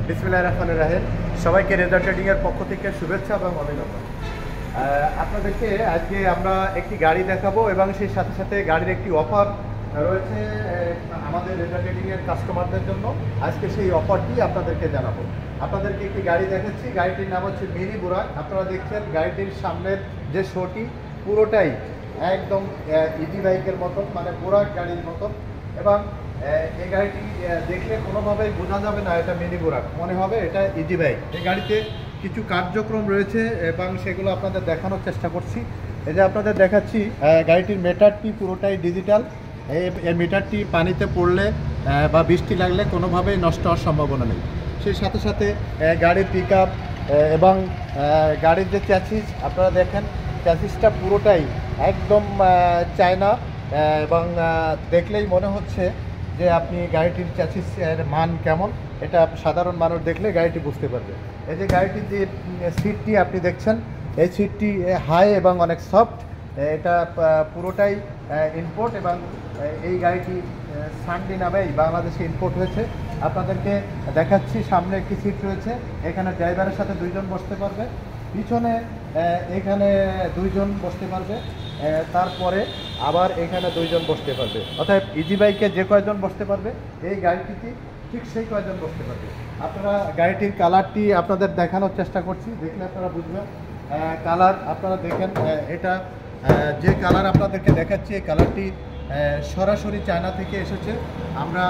বিসমিল্লাহির রহমানির রহিম। সবাইকে রেজা ট্রেডিং এর পক্ষ থেকে শুভেচ্ছা এবং অভিনন্দন। আপনাদেরকে আজকে আমরা একটি গাড়ি দেখাবো এবং সেই সাথে সাথে গাড়ির একটি অফার রয়েছে আমাদের রেজা ট্রেডিং এর কাস্টমারদের জন্য। আজকে সেই অফারটি আপনাদেরকে জানাবো। আপনাদেরকে একটি গাড়ি দেখাচ্ছি, গাড়িটির নাম হচ্ছে মিনি বুরাক। আপনারা দেখছেন গাড়িটির সামনের যে শোটি পুরোটাই একদম ইজি বাইকের মতন, মানে বুরাক গাড়ির মতন। এবং এই গাড়িটি দেখলে কোনোভাবেই বোঝা যাবে না এটা মিনি বুরাক, মনে হবে এটা ইজি বাইক। এই গাড়িতে কিছু কার্যক্রম রয়েছে এবং সেগুলো আপনাদের দেখানোর চেষ্টা করছি। এই যে আপনাদের দেখাচ্ছি গাড়িটির মিটারটি পুরোটাই ডিজিটাল। এই মিটারটি পানিতে পড়লে বা বৃষ্টি লাগলে কোনোভাবেই নষ্ট হওয়ার সম্ভাবনা নেই। সেই সাথে সাথে গাড়ির পিক আপ এবং গাড়ির যে চ্যাসিস আপনারা দেখেন, চ্যাসিসটা পুরোটাই একদম চায়না এবং দেখলেই মনে হচ্ছে যে আপনি গাড়িটির চ্যাসিসের মান কেমন, এটা সাধারণ মানুষ দেখলে গাড়িটি বুঝতে পারবে। এই যে গাড়িটির যে সিটটি আপনি দেখছেন, এই সিটটি হাই এবং অনেক সফট। এটা পুরোটাই ইম্পোর্ট এবং এই গাড়িটি সানডি নামেই বাংলাদেশে ইম্পোর্ট হয়েছে। আপনাদেরকে দেখাচ্ছি, সামনে একটি সিট রয়েছে, এখানে ড্রাইভারের সাথে দুইজন বসতে পারবে, পিছনে এখানে দুইজন বসতে পারবে, তারপরে আবার এখানে দুইজন বসতে পারবে। অর্থাৎ ইজি বাইকে যে কয়জন বসতে পারবে এই গাড়িটিতে ঠিক সেই কয়জন বসতে পারবে। আপনারা গাড়িটির কালারটি আপনাদের দেখানোর চেষ্টা করছি, দেখলে আপনারা বুঝবেন। কালার আপনারা দেখেন, এটা যে কালার আপনাদেরকে দেখাচ্ছি এই কালারটি সরাসরি চায়না থেকে এসেছে। আমরা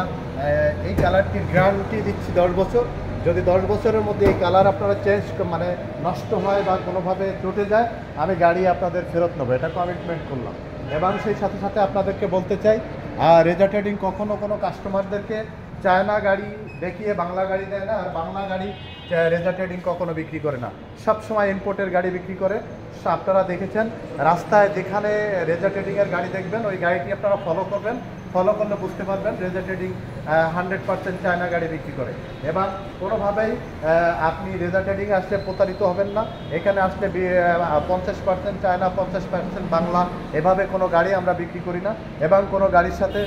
এই কালারটির গ্যারান্টি দিচ্ছি 10 বছর। যদি 10 বছরের মধ্যে এই কালার আপনারা চেঞ্জ মানে নষ্ট হয় বা কোনোভাবে চটে যায়, আমি গাড়ি আপনাদের ফেরত নেবো, এটা কমিটমেন্ট করলাম। এবং সেই সাথে সাথে আপনাদেরকে বলতে চাই, রেজা ট্রেডিং কখনো কোনো কাস্টমারদেরকে চায়না গাড়ি দেখিয়ে বাংলা গাড়ি দেয় না, আর বাংলা গাড়ি রেজা ট্রেডিং কখনো বিক্রি করে না, সবসময় ইম্পোর্টের গাড়ি বিক্রি করে। আপনারা দেখেছেন রাস্তায় যেখানে রেজা ট্রেডিংয়ের গাড়ি দেখবেন, ওই গাড়িটি আপনারা ফলো করবেন, ফলো করলে বুঝতে পারবেন রেজা ট্রেডিং 100% চায়না গাড়ি বিক্রি করে। এবং কোনোভাবেই আপনি রেজা ট্রেডিংয়ে আসলে প্রতারিত হবেন না। এখানে আসলে 50% চায়না, 50% বাংলা, এভাবে কোনো গাড়ি আমরা বিক্রি করি না। এবং কোনো গাড়ির সাথে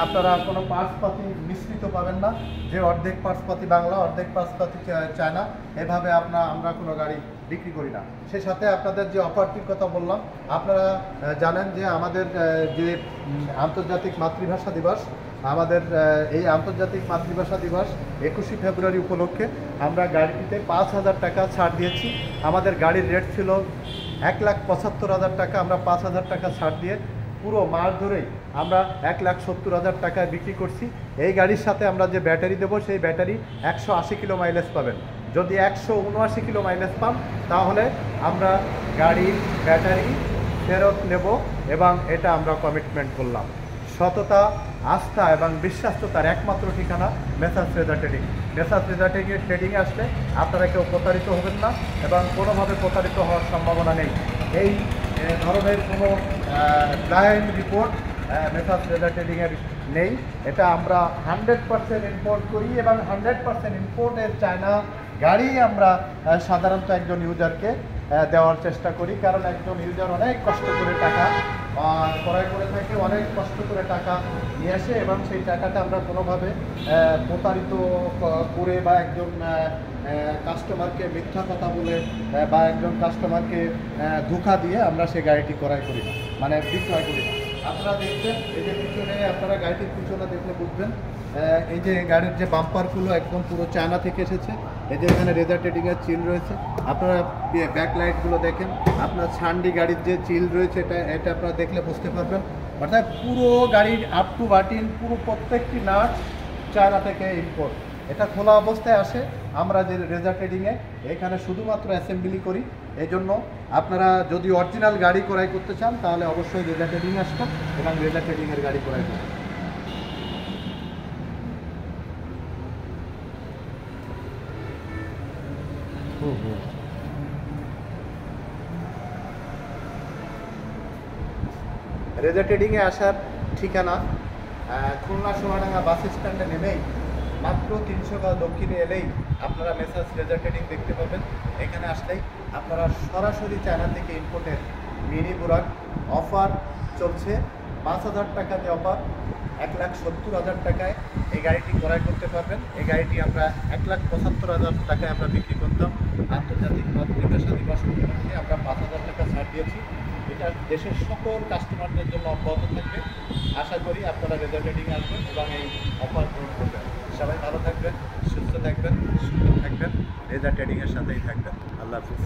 আপনারা কোনো পার্টসপাতি মিশ্রিত পাবেন না, যে অর্ধেক পার্টসপাতি বাংলা অর্ধেক পার্টসপাতি চায়না, এভাবে আমরা কোনো গাড়ি বিক্রি করি না। সেই সাথে আপনাদের যে অফারটির কথা বললাম, আপনারা জানেন যে আমাদের যে আন্তর্জাতিক মাতৃভাষা দিবস, আমাদের এই আন্তর্জাতিক মাতৃভাষা দিবস 21শে ফেব্রুয়ারি উপলক্ষে আমরা গাড়িটিতে 5,000 টাকা ছাড় দিয়েছি। আমাদের গাড়ির রেট ছিল 1,75,000 টাকা, আমরা 5,000 টাকা ছাড় দিয়ে পুরো মাস ধরেই আমরা 1,70,000 টাকায় বিক্রি করছি। এই গাড়ির সাথে আমরা যে ব্যাটারি দেবো, সেই ব্যাটারি 180 কিলো মাইলেজ পাবেন। যদি 179 কিলো মাইলেজ পান তাহলে আমরা গাড়ির ব্যাটারি ফেরত নেব এবং এটা আমরা কমিটমেন্ট করলাম। সততা, আস্থা এবং বিশ্বাস্ততার একমাত্র ঠিকানা Messrs Reza trading. Messrs Reza ট্রেডিংয়ে আসলে আপনারা কেউ প্রতারিত হবেন না এবং কোনোভাবে প্রতারিত হওয়ার সম্ভাবনা নেই। এই ধরনের কোনো ব্লাইন্ড রিপোর্ট মেসার্স রেজা ট্রেডিংয়ের নেই। এটা আমরা 100% ইম্পোর্ট করি এবং 100% ইম্পোর্টের চায়না গাড়ি আমরা সাধারণত একজন ইউজারকে দেওয়ার চেষ্টা করি, কারণ একজন ইউজার অনেক কষ্ট করে টাকা ক্রয় করে থাকে, অনেক কষ্ট করে টাকা নিয়ে আসে এবং সেই টাকাটা আমরা কোনোভাবে প্রতারিত করে বা একজন কাস্টমারকে মিথ্যা কথা বলে বা একজন কাস্টমারকে ধোঁকা দিয়ে আমরা সেই গাড়িটি ক্রয় করি না, মানে বিক্রয় করি না। আপনারা দেখছেন এই যে পিছনে, আপনারা গাড়িটির পিছনে দেখলে বুঝবেন, এই যে গাড়ির যে বাম্পারগুলো একদম পুরো চায়না থেকে এসেছে। এই যে এখানে রেজা ট্রেডিংয়ের চিল রয়েছে, আপনারা ব্যাক লাইটগুলো দেখেন, আপনার সানডি গাড়ির যে চিল রয়েছে এটা আপনারা দেখলে বুঝতে পারবেন। অর্থাৎ পুরো গাড়ির আপ টু বাটিন পুরো প্রত্যেকটি নাট চায়না থেকে ইম্পোর্ট। এটা খোলা অবস্থায় আসে, আমরা যে রেজা ট্রেডিংয়ে এখানে শুধুমাত্র অ্যাসেম্বলি করি। এই জন্য আপনারা যদি অরিজিনাল গাড়ি ক্রয় করতে চান তাহলে অবশ্যই রেজা ট্রেডিংয়ে আসবেন এবং রেজা ট্রেডিংয়ের গাড়ি ক্রয় করবেন। রেজা ট্রেডিংয়ে আসার ঠিকানা খুলনা সোনাডাঙ্গা বাস স্ট্যান্ডে নেমেই মাত্র 300 গজ দক্ষিণে এলেই আপনারা মেসার্স রেজা ট্রেডিং দেখতে পাবেন। এখানে আসলেই আপনারা সরাসরি চায়না থেকে ইম্পোর্টের মিনি বুরাক অফার চলছে, 5,000 টাকা দিয়ে অফার, 1,70,000 টাকায় এই গাড়িটি ক্রয় করতে পারবেন। এই গাড়িটি আমরা 1,75,000 টাকায় আমরা বিক্রি করতাম। আন্তর্জাতিক মাতৃভাষা দিবস উপলক্ষে আমরা 5,000 টাকা ছাড় দিয়েছি। এটা দেশের সকল কাস্টমারদের জন্য অব্যাহত থাকবে। আশা করি আপনারা রেজার ট্রেডিং আসবেন এবং এই অফার গ্রহণ করবেন। সবাই ভালো থাকবেন, সুস্থ থাকবেন, সুন্দর থাকবেন, রেজার ট্রেডিংয়ের সাথেই থাকবেন। আল্লাহ হাফিজ।